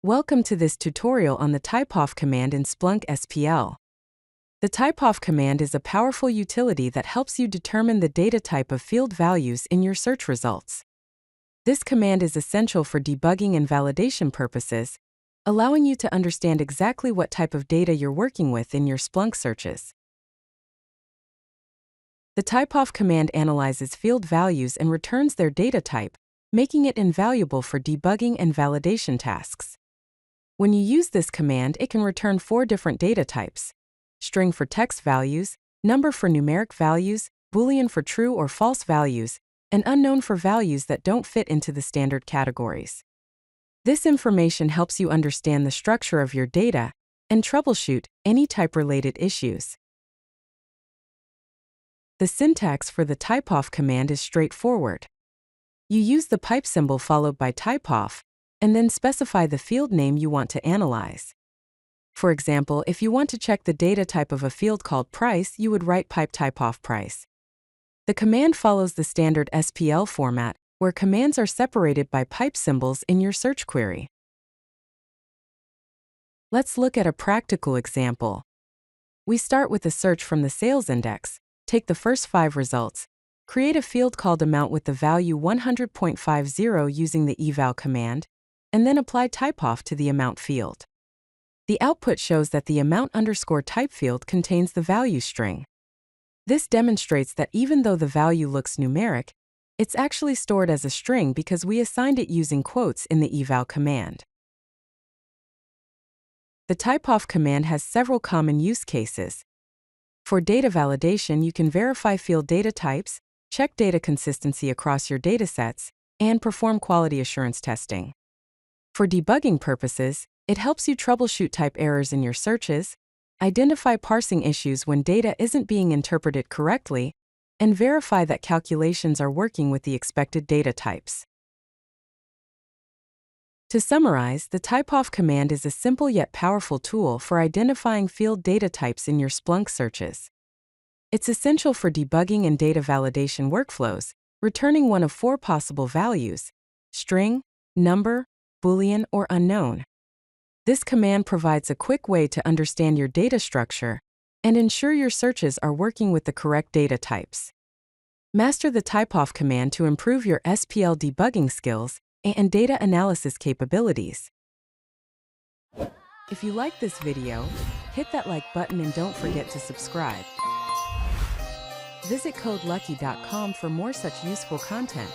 Welcome to this tutorial on the typeof command in Splunk SPL. The typeof command is a powerful utility that helps you determine the data type of field values in your search results. This command is essential for debugging and validation purposes, allowing you to understand exactly what type of data you're working with in your Splunk searches. The typeof command analyzes field values and returns their data type, making it invaluable for debugging and validation tasks. When you use this command, it can return 4 different data types: string for text values, number for numeric values, Boolean for true or false values, and unknown for values that don't fit into the standard categories. This information helps you understand the structure of your data and troubleshoot any type-related issues. The syntax for the typeof command is straightforward. You use the pipe symbol followed by typeof, and then specify the field name you want to analyze. For example, if you want to check the data type of a field called price, you would write pipe typeof price. The command follows the standard SPL format, where commands are separated by pipe symbols in your search query. Let's look at a practical example. We start with a search from the sales index, take the first 5 results, create a field called amount with the value 100.50 using the eval command, and then apply typeof to the amount field. The output shows that the amount_type field contains the value string. This demonstrates that even though the value looks numeric, it's actually stored as a string because we assigned it using quotes in the eval command. The typeof command has several common use cases. For data validation, you can verify field data types, check data consistency across your datasets, and perform quality assurance testing. For debugging purposes, it helps you troubleshoot type errors in your searches, identify parsing issues when data isn't being interpreted correctly, and verify that calculations are working with the expected data types. To summarize, the typeof command is a simple yet powerful tool for identifying field data types in your Splunk searches. It's essential for debugging and data validation workflows, returning one of 4 possible values: string, number, Boolean, or unknown. This command provides a quick way to understand your data structure and ensure your searches are working with the correct data types. Master the typeof command to improve your SPL debugging skills and data analysis capabilities. If you like this video, hit that like button and don't forget to subscribe. Visit CodeLucky.com for more such useful content.